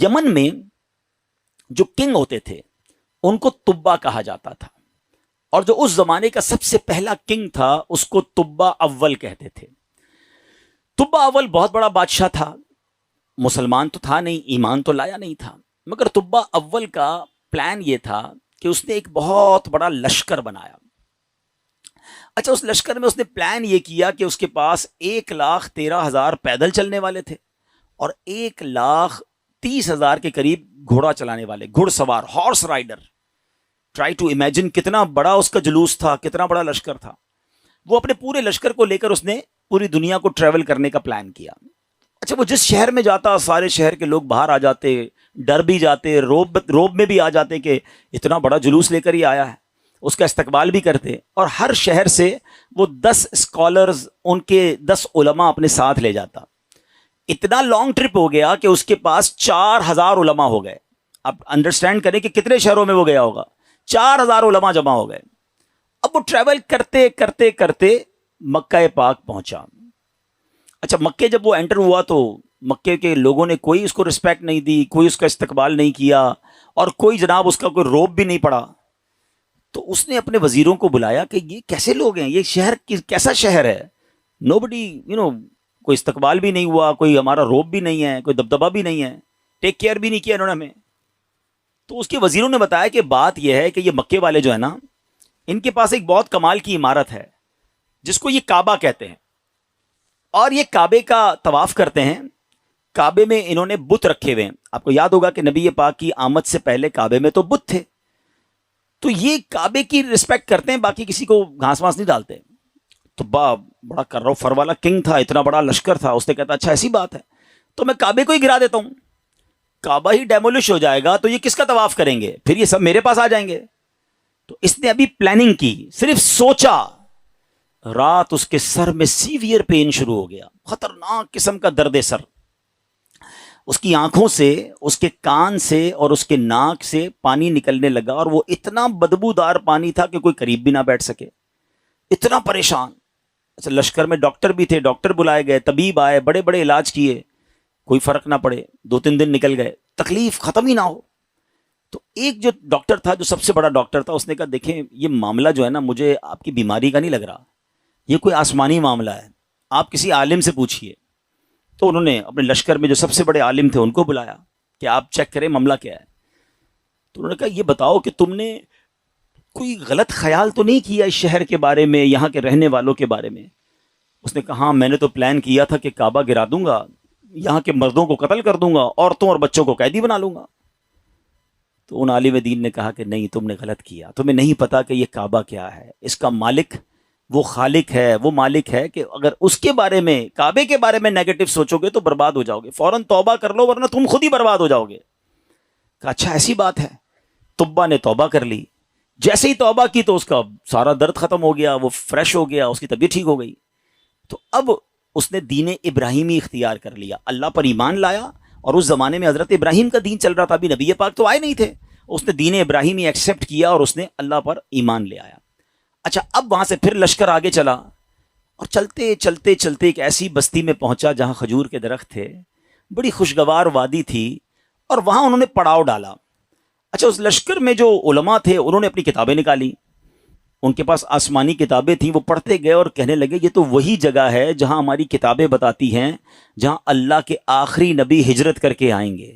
یمن میں جو کنگ ہوتے تھے ان کو تبا کہا جاتا تھا، اور جو اس زمانے کا سب سے پہلا کنگ تھا اس کو تبا اول کہتے تھے۔ تبا اول بہت بڑا بادشاہ تھا، مسلمان تو تھا نہیں، ایمان تو لایا نہیں تھا، مگر تبا اول کا پلان یہ تھا کہ اس نے ایک بہت بڑا لشکر بنایا۔ اچھا، اس لشکر میں اس نے پلان یہ کیا کہ اس کے پاس 1,13,000 پیدل چلنے والے تھے اور 1,30,000 کے قریب گھوڑا چلانے والے، گھڑ سوار، horse rider. Try to imagine کتنا بڑا اس کا جلوس تھا، کتنا بڑا لشکر تھا۔ وہ اپنے پورے لشکر کو لے کر اس نے پوری دنیا کو ٹریول کرنے کا پلان کیا۔ اچھا، وہ جس شہر میں جاتا سارے شہر کے لوگ باہر آ جاتے، ڈر بھی جاتے، روب میں بھی آ جاتے کہ اتنا بڑا جلوس لے کر ہی آیا ہے، اس کا استقبال بھی کرتے، اور ہر شہر سے وہ 10 اسکالرز، ان کے 10 علماء اپنے ساتھ لے جاتا۔ اتنا لانگ ٹرپ ہو گیا کہ اس کے پاس 4,000 علماء ہو گئے۔ اب انڈرسٹینڈ کریں کہ کتنے شہروں میں وہ گیا ہوگا، 4,000 علماء جمع ہو گئے۔ اب وہ ٹریول کرتے کرتے کرتے مکہ پاک پہنچا۔ اچھا، مکے جب وہ انٹر ہوا تو مکے کے لوگوں نے کوئی اس کو رسپیکٹ نہیں دی، کوئی اس کا استقبال نہیں کیا، اور کوئی جناب اس کا کوئی روب بھی نہیں پڑا۔ تو اس نے اپنے وزیروں کو بلایا کہ یہ کیسے لوگ ہیں، یہ شہر کیسا شہر ہے، نوبڈی کوئی استقبال بھی نہیں ہوا، کوئی ہمارا روب بھی نہیں ہے، کوئی دبدبہ بھی نہیں ہے، ٹیک کیئر بھی نہیں کیا انہوں نے ہمیں۔ تو اس کے وزیروں نے بتایا کہ بات یہ ہے کہ یہ مکے والے جو ہے نا، ان کے پاس ایک بہت کمال کی عمارت ہے جس کو یہ کعبہ کہتے ہیں، اور یہ کعبے کا طواف کرتے ہیں۔ کعبے میں انہوں نے بت رکھے ہوئے ہیں۔ آپ کو یاد ہوگا کہ نبی پاک کی آمد سے پہلے کعبے میں تو بت تھے، تو یہ کعبے کی رسپیکٹ کرتے ہیں، باقی کسی کو گھاس واس نہیں ڈالتے۔ تو بڑا کر رو فر والا کنگ تھا، اتنا بڑا لشکر تھا، اس نے کہتا اچھا ایسی بات ہے تو میں کعبے کو ہی گرا دیتا ہوں، کعبہ ہی ڈیمولش ہو جائے گا تو یہ کس کا طواف کریں گے، پھر یہ سب میرے پاس آ جائیں گے۔ تو اس نے ابھی پلاننگ کی، صرف سوچا، رات اس کے سر میں سیویئر پین شروع ہو گیا، خطرناک قسم کا درد سر۔ اس کی آنکھوں سے، اس کے کان سے اور اس کے ناک سے پانی نکلنے لگا، اور وہ اتنا بدبودار پانی تھا کہ کوئی قریب بھی نہ بیٹھ سکے، اتنا پریشان۔ اچھا، لشکر میں ڈاکٹر بھی تھے، ڈاکٹر بلائے گئے، طبیب آئے، بڑے بڑے علاج کیے، کوئی فرق نہ پڑے، 2-3 دن نکل گئے، تکلیف ختم ہی نہ ہو۔ تو ایک جو ڈاکٹر تھا، جو سب سے بڑا ڈاکٹر تھا، اس نے کہا دیکھیں یہ معاملہ جو ہے نا، مجھے آپ کی بیماری کا نہیں لگ رہا، یہ کوئی آسمانی معاملہ ہے، آپ کسی عالم سے پوچھیے۔ تو انہوں نے اپنے لشکر میں جو سب سے بڑے عالم تھے ان کو بلایا کہ آپ چیک کریں معاملہ کیا ہے۔ تو انہوں نے کہا یہ بتاؤ کہ تم نے کوئی غلط خیال تو نہیں کیا اس شہر کے بارے میں، یہاں کے رہنے والوں کے بارے میں؟ اس نے کہا ہاں، میں نے تو پلان کیا تھا کہ کعبہ گرا دوں گا، یہاں کے مردوں کو قتل کر دوں گا، عورتوں اور بچوں کو قیدی بنا لوں گا۔ تو ان عالم دین نے کہا کہ نہیں، تم نے غلط کیا، تمہیں نہیں پتا کہ یہ کعبہ کیا ہے، اس کا مالک وہ خالق ہے، وہ مالک ہے کہ اگر اس کے بارے میں، کعبے کے بارے میں نیگیٹو سوچو گے تو برباد ہو جاؤ گے، فوراً توبہ کر لو ورنہ تم خود ہی برباد ہو جاؤ گے۔ کہا اچھا ایسی بات ہے۔ تبا نے توبہ کر لی، جیسے ہی توبہ کی تو اس کا سارا درد ختم ہو گیا، وہ فریش ہو گیا، اس کی طبیعت ٹھیک ہو گئی۔ تو اب اس نے دین ابراہیمی اختیار کر لیا، اللہ پر ایمان لایا، اور اس زمانے میں حضرت ابراہیم کا دین چل رہا تھا، ابھی نبی پاک تو آئے نہیں تھے، اس نے دین ابراہیمی ایکسیپٹ کیا اور اس نے اللہ پر ایمان لے آیا۔ اچھا، اب وہاں سے پھر لشکر آگے چلا، اور چلتے چلتے چلتے ایک ایسی بستی میں پہنچا جہاں کھجور کے درخت تھے، بڑی خوشگوار وادی تھی، اور وہاں انہوں نے پڑاؤ ڈالا۔ اچھا، اس لشکر میں جو علماء تھے انہوں نے اپنی کتابیں نکالی، ان کے پاس آسمانی کتابیں تھیں، وہ پڑھتے گئے اور کہنے لگے یہ تو وہی جگہ ہے جہاں ہماری کتابیں بتاتی ہیں جہاں اللہ کے آخری نبی ہجرت کر کے آئیں گے۔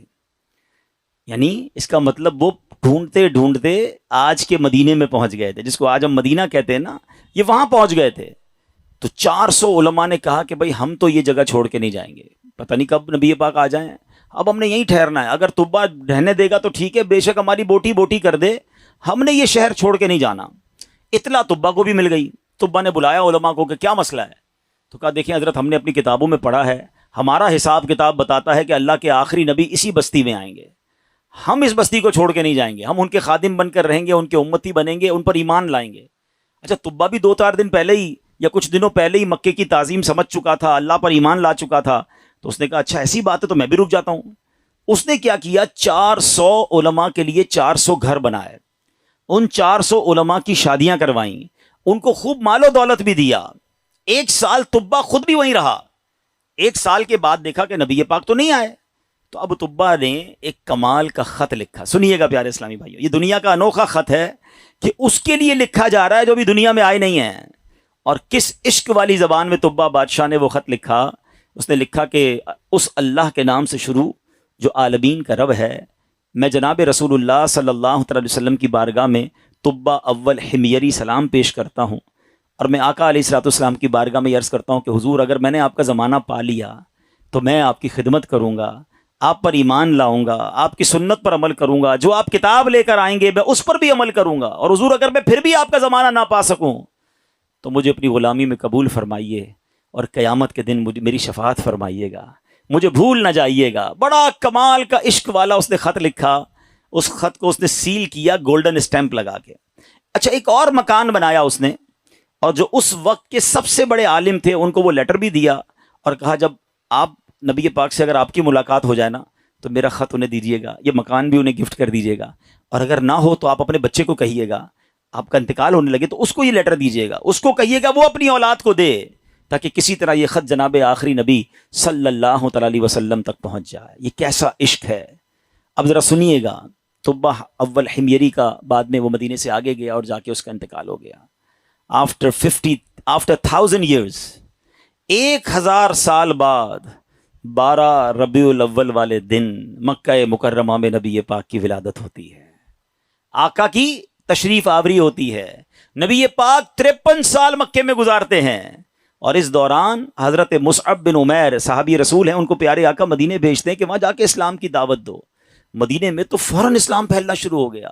یعنی اس کا مطلب وہ ڈھونڈتے ڈھونڈتے آج کے مدینے میں پہنچ گئے تھے، جس کو آج ہم مدینہ کہتے ہیں نا، یہ وہاں پہنچ گئے تھے۔ تو 400 علماء نے کہا کہ بھائی ہم تو یہ جگہ چھوڑ کے نہیں جائیں گے، پتہ نہیں کب نبی پاک آ جائیں، اب ہم نے یہیں ٹھہرنا ہے، اگر تبا رہنے دے گا تو ٹھیک ہے، بے شک ہماری بوٹی بوٹی کر دے، ہم نے یہ شہر چھوڑ کے نہیں جانا۔ اطلاع تبا کو بھی مل گئی، تبا نے بلایا علماء کو کہ کیا مسئلہ ہے؟ تو کہا دیکھیں حضرت، ہم نے اپنی کتابوں میں پڑھا ہے، ہمارا حساب کتاب بتاتا ہے کہ اللہ کے آخری نبی اسی بستی میں آئیں گے، ہم اس بستی کو چھوڑ کے نہیں جائیں گے، ہم ان کے خادم بن کر رہیں گے، ان کے امتی بنیں گے، ان پر ایمان لائیں گے۔ اچھا، تبا بھی 2-4 دن پہلے ہی یا کچھ دنوں پہلے ہی مکے کی تعظیم سمجھ چکا تھا، اللہ پر ایمان لا چکا تھا، تو اس نے کہا اچھا ایسی بات ہے تو میں بھی رک جاتا ہوں۔ اس نے کیا کیا، 400 علماء کے لیے 400 گھر بنائے، ان 400 علماء کی شادیاں کروائیں، ان کو خوب مال و دولت بھی دیا۔ 1 سال تبا خود بھی وہیں رہا، 1 سال کے بعد دیکھا کہ نبی پاک تو نہیں آئے، تو اب طبا نے ایک کمال کا خط لکھا. سنیے گا پیارے اسلامی بھائیو، یہ دنیا کا انوکھا خط ہے کہ اس کے لیے لکھا جا رہا ہے جو بھی دنیا میں آئے نہیں ہیں. اور کس عشق والی زبان میں طبا بادشاہ نے وہ خط لکھا. اس نے لکھا کہ اس اللہ کے نام سے شروع جو عالمین کا رب ہے. میں جناب رسول اللہ صلی اللہ علیہ وسلم کی بارگاہ میں طبا اول حمیری سلام پیش کرتا ہوں، اور میں آقا علیہ الصلوۃ والسلام کی بارگاہ میں عرض کرتا ہوں کہ حضور اگر میں نے آپ کا زمانہ پا لیا تو میں آپ کی خدمت کروں گا، آپ پر ایمان لاؤں گا، آپ کی سنت پر عمل کروں گا، جو آپ کتاب لے کر آئیں گے میں اس پر بھی عمل کروں گا. اور حضور اگر میں پھر بھی آپ کا زمانہ نہ پا سکوں تو مجھے اپنی غلامی میں قبول فرمائیے، اور قیامت کے دن مجھے میری شفاعت فرمائیے گا، مجھے بھول نہ جائیے گا. بڑا کمال کا عشق والا اس نے خط لکھا. اس خط کو اس نے سیل کیا گولڈن اسٹیمپ لگا کے. اچھا، ایک اور مکان بنایا اس نے، اور جو اس وقت کے سب سے بڑے عالم تھے ان کو وہ لیٹر بھی دیا، اور کہا جب آپ نبی پاک سے اگر آپ کی ملاقات ہو جائے نا تو میرا خط انہیں دیجیے گا، یہ مکان بھی انہیں گفٹ کر دیجیے گا، اور اگر نہ ہو تو آپ اپنے بچے کو کہیے گا، آپ کا انتقال ہونے لگے تو اس کو یہ لیٹر دیجیے گا، اس کو کہیے گا وہ اپنی اولاد کو دے، تاکہ کسی طرح یہ خط جناب آخری نبی صلی اللہ تعالی علیہ وسلم تک پہنچ جائے. یہ کیسا عشق ہے. اب ذرا سنیے گا. طبا اول حمیری کا بعد میں وہ مدینے سے آگے گیا اور جا کے اس کا انتقال ہو گیا. آفٹر 1000 years، 1000 سال بعد 12 ربیع الاول والے دن مکہ مکرمہ میں نبی پاک کی ولادت ہوتی ہے، آقا کی تشریف آوری ہوتی ہے. نبی پاک 53 سال مکے میں گزارتے ہیں، اور اس دوران حضرت مصعب بن عمیر صحابی رسول ہیں، ان کو پیارے آقا مدینے بھیجتے ہیں کہ وہاں جا کے اسلام کی دعوت دو. مدینے میں تو فوراً اسلام پھیلنا شروع ہو گیا.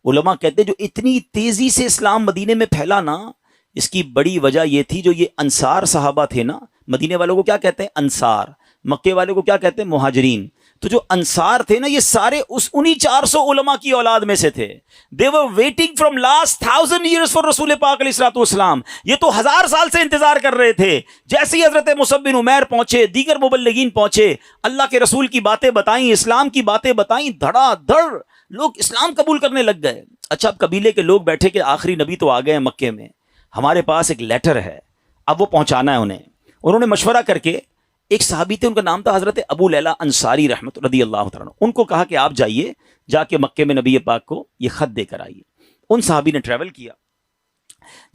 علماء کہتے ہیں جو اتنی تیزی سے اسلام مدینے میں پھیلا نا، اس کی بڑی وجہ یہ تھی جو یہ انصار صحابہ تھے نا. مدینے والوں کو کیا کہتے ہیں؟ انصار. مکے والوں کو کیا کہتے ہیں؟ مہاجرین. تو جو انصار تھے نا، یہ سارے انہی 400 علماء کی اولاد میں سے تھے. They were waiting from last 1000 years for رسول پاک علیہ الصلوۃ والسلام. یہ تو 1000 سال سے انتظار کر رہے تھے. جیسے ہی حضرت مصعب بن عمیر پہنچے، دیگر مبلغین پہنچے، اللہ کے رسول کی باتیں بتائیں، اسلام کی باتیں بتائیں، دھڑا دھڑ لوگ اسلام قبول کرنے لگ گئے. اچھا، اب قبیلے کے لوگ بیٹھے کہ آخری نبی تو آ گئے ہیں مکے میں، ہمارے پاس ایک لیٹر ہے، اب وہ پہنچانا ہے انہیں. انہوں نے مشورہ کر کے، ایک صحابی تھے ان کا نام تھا حضرت ابو لیلہ انصاری رحمۃ رضی اللہ تعالیٰ عنہ، ان کو کہا کہ آپ جائیے، جا کے مکے میں نبی پاک کو یہ خط دے کر آئیے. ان صحابی نے ٹریول کیا.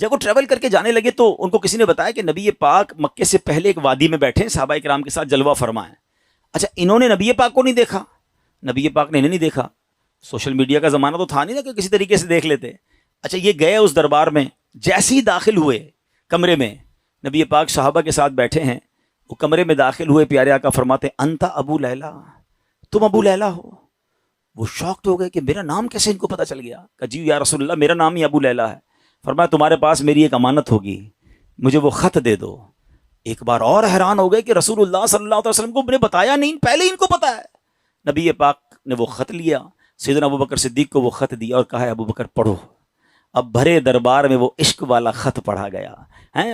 جب وہ ٹریول کر کے جانے لگے تو ان کو کسی نے بتایا کہ نبی پاک مکے سے پہلے ایک وادی میں بیٹھے ہیں، صحابہ کرام کے ساتھ جلوہ فرما ہے. اچھا، انہوں نے نبی پاک کو نہیں دیکھا، نبی پاک نے انہیں نہیں دیکھا. سوشل میڈیا کا زمانہ تو تھا نہیں نا کہ کسی طریقے سے دیکھ لیتے. اچھا، یہ گئے اس دربار میں، جیسے ہی داخل ہوئے کمرے میں، نبی پاک صحابہ کے ساتھ بیٹھے ہیں، وہ کمرے میں داخل ہوئے، پیارے آقا فرماتے انتا ابو لیلہ، تم ابو لیلہ ہو. وہ شاکڈ ہو گئے کہ میرا نام کیسے ان کو پتہ چل گیا. کہ جی یا رسول اللہ، میرا نام ہی ابو لیلہ ہے. فرمایا تمہارے پاس میری ایک امانت ہوگی، مجھے وہ خط دے دو. ایک بار اور حیران ہو گئے کہ رسول اللہ صلی اللہ علیہ وسلم کو نے بتایا نہیں، پہلے ہی ان کو پتا ہے. نبی پاک نے وہ خط لیا، سیدنا ابو بکر صدیق کو وہ خط دیا اور کہا ہے ابو بکر پڑھو. اب بھرے دربار میں وہ عشق والا خط پڑھا گیا.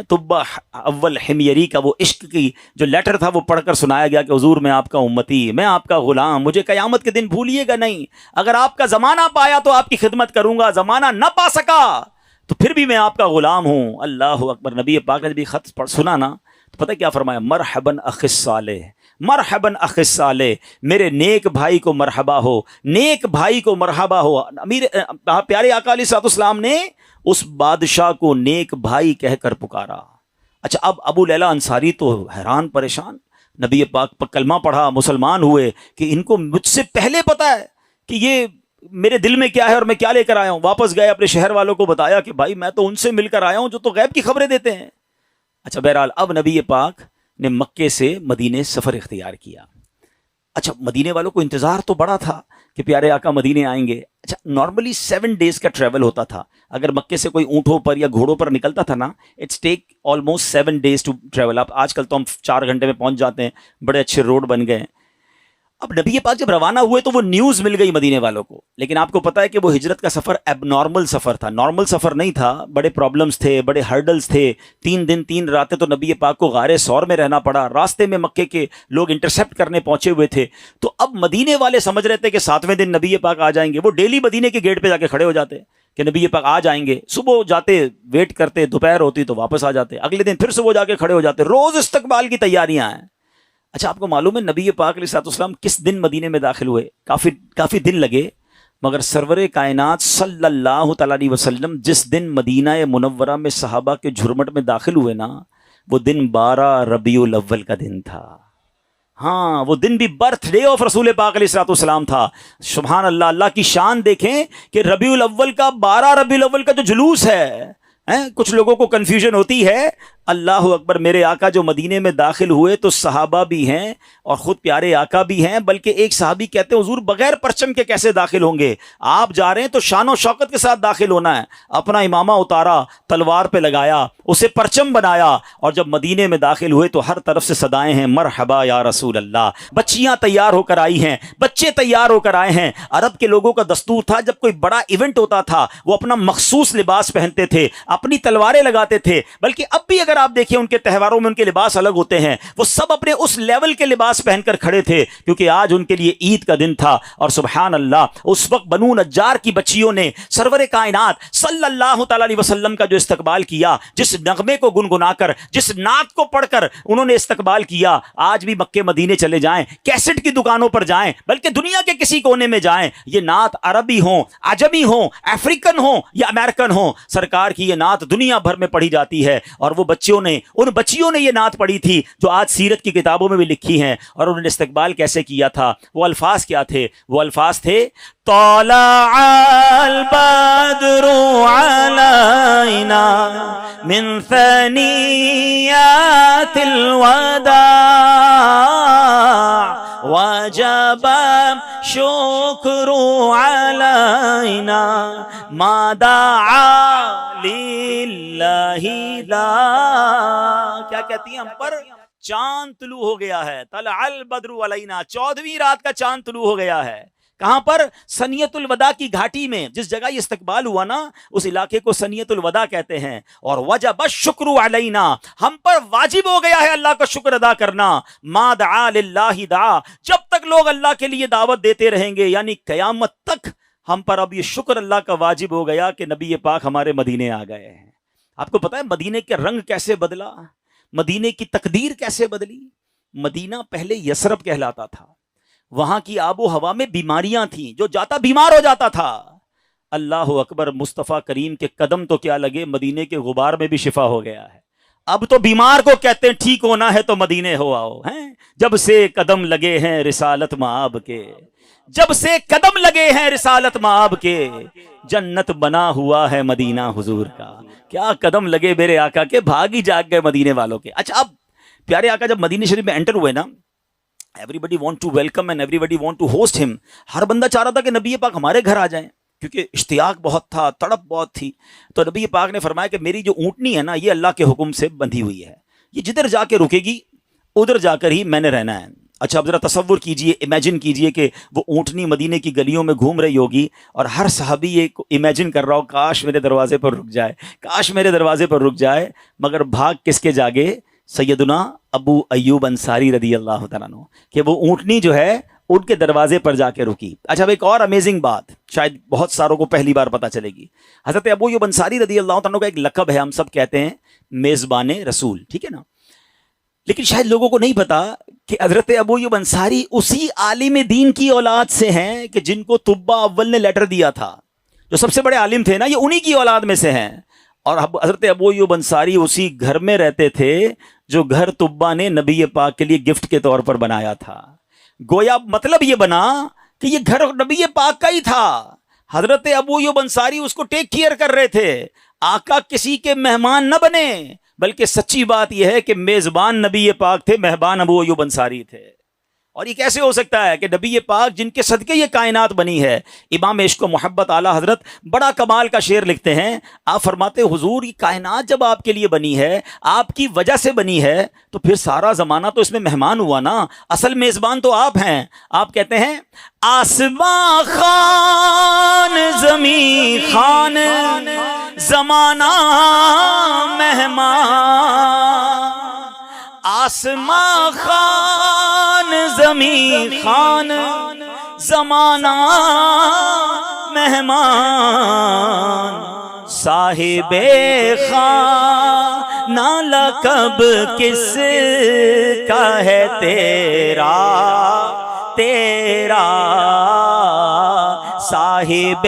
طبا اول حمیری کا وہ عشق کی جو لیٹر تھا وہ پڑھ کر سنایا گیا کہ حضور میں آپ کا امتی، میں آپ کا غلام، مجھے قیامت کے دن بھولیے گا نہیں. اگر آپ کا زمانہ پایا تو آپ کی خدمت کروں گا، زمانہ نہ پا سکا تو پھر بھی میں آپ کا غلام ہوں. اللہ اکبر. نبی پاک نے جب خط سنا نا تو پتہ کیا فرمایا؟ مرحباً اخ الصالح، مرحباً اخ الصالح، میرے نیک بھائی کو مرحبا ہو، نیک بھائی کو مرحبا ہو. پیارے آقا علیہ الصلوۃ والسلام نے اس بادشاہ کو نیک بھائی کہہ کر پکارا. اچھا، اب ابو لیلہ انصاری تو حیران پریشان، نبی پاک پر کلمہ پڑھا، مسلمان ہوئے کہ ان کو مجھ سے پہلے پتا ہے کہ یہ میرے دل میں کیا ہے اور میں کیا لے کر آیا ہوں. واپس گئے، اپنے شہر والوں کو بتایا کہ بھائی میں تو ان سے مل کر آیا ہوں جو تو غیب کی خبریں دیتے ہیں. اچھا، بہرحال اب نبی پاک نے مکے سے مدینے سفر اختیار کیا. اچھا، مدینے والوں کو انتظار تو بڑا تھا کہ پیارے آقا مدینے آئیں گے. اچھا، نارملی 7 days کا ٹریول ہوتا تھا. اگر مکے سے کوئی اونٹوں پر یا گھوڑوں پر نکلتا تھا نا، it's take almost 7 days to travel. اب آج کل تو ہم 4 گھنٹے میں پہنچ جاتے ہیں، بڑے اچھے روڈ بن گئے. اب نبی پاک جب روانہ ہوئے تو وہ نیوز مل گئی مدینے والوں کو. لیکن آپ کو پتا ہے کہ وہ ہجرت کا سفر اب نارمل سفر تھا، نارمل سفر نہیں تھا. بڑے پرابلمز تھے، بڑے ہرڈلز تھے. 3 دن 3 راتیں تو نبی پاک کو غار ثور میں رہنا پڑا. راستے میں مکے کے لوگ انٹرسیپٹ کرنے پہنچے ہوئے تھے. تو اب مدینے والے سمجھ رہے تھے کہ 7ویں دن نبی پاک آ جائیں گے. وہ ڈیلی مدینے کے گیٹ پہ جا کے کھڑے ہو جاتے کہ نبی پاک آ جائیں گے. صبح جاتے، ویٹ کرتے، دوپہر ہوتی تو واپس آ جاتے. اگلے دن پھر صبح جا کے کھڑے ہو جاتے. روز استقبال کی تیاریاں ہیں. اچھا آپ کو معلوم ہے نبی پاک علیہ السلام کس دن مدینے میں داخل ہوئے؟ کافی دن لگے، مگر سرور کائنات صلی اللہ تعالیٰ علیہ وسلم جس دن مدینہ منورہ میں صحابہ کے جھرمٹ میں داخل ہوئے نا، وہ دن 12 ربیع الاول کا دن تھا۔ ہاں وہ دن بھی برتھ ڈے آف رسول پاک علیہ السلام تھا۔ سبحان اللہ، اللہ کی شان دیکھیں کہ ربیع الاول کا 12 ربیع الاول کا جو جلوس ہے، کچھ لوگوں کو کنفیوژن ہوتی ہے۔ اللہ اکبر، میرے آقا جو مدینے میں داخل ہوئے تو صحابہ بھی ہیں اور خود پیارے آقا بھی ہیں، بلکہ ایک صحابی کہتے ہیں حضور بغیر پرچم کے کیسے داخل ہوں گے؟ آپ جا رہے ہیں تو شان و شوکت کے ساتھ داخل ہونا ہے۔ اپنا امامہ اتارا، تلوار پہ لگایا، اسے پرچم بنایا، اور جب مدینے میں داخل ہوئے تو ہر طرف سے صدائیں ہیں مرحبا یا رسول اللہ۔ بچیاں تیار ہو کر آئی ہیں، بچے تیار ہو کر آئے ہیں۔ عرب کے لوگوں کا دستور تھا جب کوئی بڑا ایونٹ ہوتا تھا وہ اپنا مخصوص لباس پہنتے تھے، اپنی تلواریں لگاتے تھے، بلکہ اب بھی اگر آپ دیکھیں ان کے تہواروں میں ان کے لباس الگ ہوتے ہیں، وہ سب اپنے اس لیول کے لباس پہن کر کھڑے تھے، کیونکہ آج ان کے لیے عید کا دن تھا۔ اور سبحان اللہ، اس وقت بنو نجار کی بچیوں نے سرور کائنات صلی اللہ تعالی علیہ وسلم کا جو استقبال کیا، جس نغمے کو گنگنا کر، جس نعت کو پڑھ کر انہوں نے استقبال کیا، آج بھی مکے مدینے چلے جائیں، کیسٹ کی دکانوں پر جائیں، بلکہ دنیا کے کسی کونے میں جائیں، یہ نعت عربی ہوں، عجمی ہوں، افریقن ہوں یا امریکن ہوں، سرکار کی یہ نعت دنیا بھر میں پڑھی جاتی ہے۔ اور وہ ان بچیوں نے یہ نعت پڑھی تھی جو آج سیرت کی کتابوں میں بھی لکھی ہیں۔ اور انہوں نے استقبال کیسے کیا تھا؟ وہ الفاظ کیا تھے؟ وہ الفاظ تھے طلع البدر علینا من ثنیات الوداع وجب شکر علینا ما دعا للہ لا۔ کیا کہتی ہیں ہم پر؟ چاند طلوع ہو گیا ہے، طلع البدر علینا، 14ویں رات کا چاند طلوع ہو گیا ہے۔ کہاں پر؟ سنیت الوداع کی گھاٹی میں، جس جگہ یہ استقبال ہوا نا اس علاقے کو سنیت الوداع کہتے ہیں۔ اور وجب الشکر علینا، ہم پر واجب ہو گیا ہے اللہ کا شکر ادا کرنا۔ ما دعا للہ دعا، جب تک لوگ اللہ کے لیے دعوت دیتے رہیں گے، یعنی قیامت تک ہم پر اب یہ شکر اللہ کا واجب ہو گیا کہ نبی پاک ہمارے مدینے آ گئے ہیں۔ آپ کو پتا ہے مدینے کے رنگ کیسے بدلا، مدینے کی تقدیر کیسے بدلی؟ مدینہ پہلے یثرب کہلاتا تھا، وہاں کی آب و ہوا میں بیماریاں تھیں، جو جاتا بیمار ہو جاتا تھا۔ اللہ اکبر، مصطفیٰ کریم کے قدم تو کیا لگے، مدینے کے غبار میں بھی شفا ہو گیا ہے۔ اب تو بیمار کو کہتے ہیں ٹھیک ہونا ہے تو مدینے ہو آؤ، ہیں جب سے قدم لگے ہیں رسالت مآب کے، جب سے قدم لگے ہیں رسالت مآب کے، جنت بنا ہوا ہے مدینہ حضور کا۔ کیا قدم لگے میرے آقا کے، بھاگ ہی جاگ گئے مدینے والوں کے۔ اچھا اب پیارے آقا جب مدینہ شریف میں انٹر ہوئے نا، everybody want to welcome and everybody want to host him، ہر بندہ چاہ رہا تھا کہ نبی پاک ہمارے گھر آ جائیں، کیونکہ اشتیاق بہت تھا، تڑپ بہت تھی۔ تو نبی پاک نے فرمایا کہ میری جو اونٹنی ہے نا یہ اللہ کے حکم سے بندھی ہوئی ہے، یہ جدھر جا کے رکے گی ادھر جا کر ہی میں نے رہنا ہے۔ اچھا اب ذرا تصور کیجئے، امیجن کیجئے کہ وہ اونٹنی مدینے کی گلیوں میں گھوم رہی ہوگی اور ہر صحابی یہ امیجن کر رہا ہو کاش میرے دروازے پر رک جائے، کاش میرے دروازے پر رک جائے، مگر بھاگ کس کے جاگے؟ سیدنا ابو ایوب انصاری رضی اللہ تعالیٰ عنہ، کہ وہ اونٹنی جو ہے ان کے دروازے پر جا کے رکی۔ اچھا اب ایک اور امیزنگ بات شاید بہت ساروں کو پہلی بار پتہ چلے گی، حضرت ابو ایوب انصاری رضی اللہ تعالیٰ عنہ کا ایک لقب ہے، ہم سب کہتے ہیں میزبان رسول، ٹھیک ہے نا؟ لیکن شاید لوگوں کو نہیں پتا کہ حضرت ابو ایوب انصاری اسی عالم دین کی اولاد سے ہیں کہ جن کو طبہ اول نے لیٹر دیا تھا، جو سب سے بڑے عالم تھے نا، یہ انہی کی اولاد میں سے ہیں۔ اور حضرت ابو ایوب انصاری اسی گھر میں رہتے تھے جو گھر طبہ نے نبی پاک کے لیے گفٹ کے طور پر بنایا تھا۔ گویا مطلب یہ بنا کہ یہ گھر نبی پاک کا ہی تھا، حضرت ابو ایوب انصاری اس کو ٹیک کیئر کر رہے تھے۔ آقا کسی کے مہمان نہ بنے، بلکہ سچی بات یہ ہے کہ میزبان نبی پاک تھے، مہمان ابو ایوب انصاری تھے۔ اور یہ کیسے ہو سکتا ہے کہ نبی پاک جن کے صدقے یہ کائنات بنی ہے؟ امام عشق و محبت اعلیٰ حضرت بڑا کمال کا شعر لکھتے ہیں، آپ فرماتے حضور یہ کائنات جب آپ کے لیے بنی ہے، آپ کی وجہ سے بنی ہے، تو پھر سارا زمانہ تو اس میں مہمان ہوا نا، اصل میزبان تو آپ ہیں۔ آپ کہتے ہیں آسماں خان زمین خان زمانہ مہمان، آسماں خان زمین خان زمانہ مہمان، صاحب خان نالا کب کس کا ہے تیرا تیرا صاحب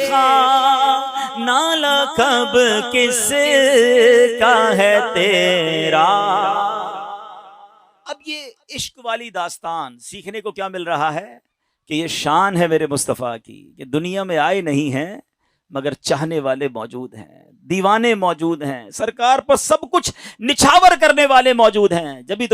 خواہ نالا کب کس کا ہے تیرا. اب یہ عشق والی داستان سیکھنے کو کیا مل رہا ہے کہ یہ شان ہے میرے مصطفیٰ کی کہ دنیا میں آئے نہیں ہیں مگر چاہنے والے موجود ہیں, دیوانے موجود ہیں, سرکار پر سب کچھ نچھاور کرنے والے موجود ہیں. جبھی تو